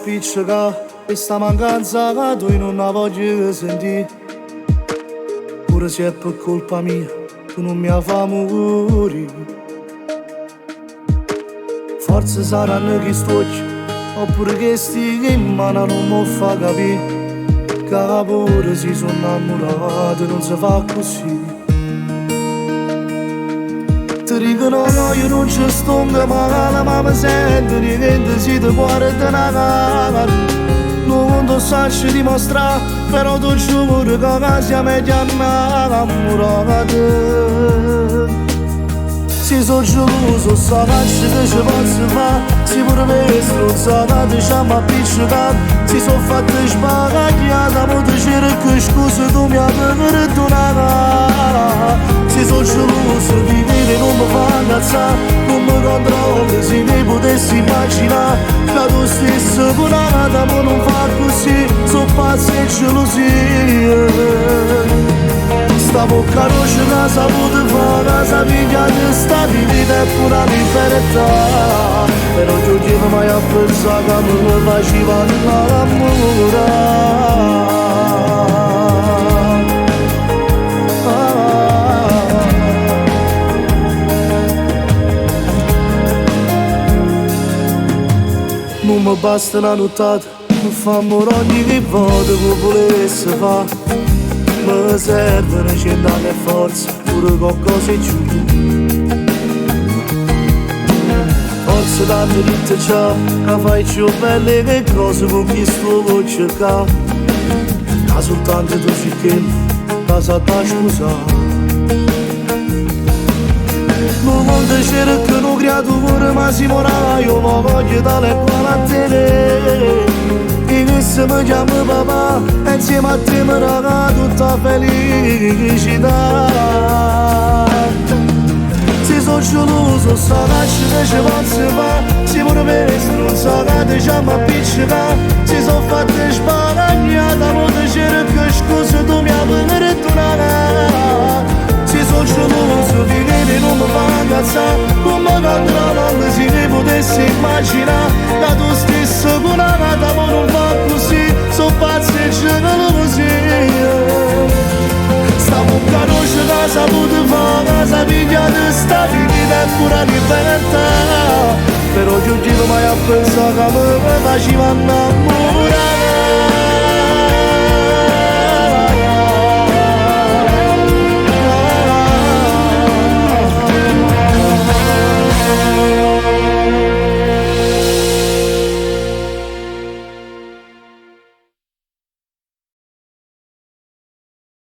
appiccica questa mancanza che tu non la voglio sentire. Pure se è per colpa mia, tu non mi fa morire. Forse saranno che stocchi, oppure che sti che in mano non mi fa capire che pure si sono innamorati, non si fa così. Ti dicono no, io non ci sto male, ma mi sento di niente si ti guarda una cara. Non conto sacci dimostrare, però tu giuro che siamo innamorati. Si sono geloso, so che ci posso fare. Si pure me strozzata, diciamo appiccicato. Si sono fatte sbaragliate, ma ti cerco scusa, tu mi hai perdonato. Si sono geloso di te, non mi fa incazzare. Non mi controllo, se ne potessi immaginare che tu stessi curata, ma non fa così. Sono pazzi e gelosie. Sta bocca rossa che saputo fare, sa piglia di sta vita e pure la libertà. Però io ti mai a pensare che mi faceva innamorare. Non mi basta una nottata, mi fa morire ogni volta che volesse fare. Mi serve una cent'anni e forza, pure qualcosa in giù. Forza tanto tutte ciò, che fai più belle che cose con chi sto vuoi cercare. Ma soltanto tu sei che mi sa da scusare. Non voglio cercare un creatore, ma si morrà, io mi voglio tale quale a te. E che se mi chiama papà, insieme a te mi regala tutta felicità. Si sono geloso, so che ci posso fare. Si pure me stronza che diciamo appiccica. Si sono fatte sbaragliate, ma ti cerco scusa, tu mi hai perdonato. Si sono geloso di te, non mi fa incazzare. Come controllo, se ne potessi immaginare che tu stessi curata, ma non fa così. Sono pazzi e gelosie. Sta bocca rossa che saputo fare, sa piglia di sta vita e pure la libertà. Però io ti mai a pensare che mi faceva innamorare.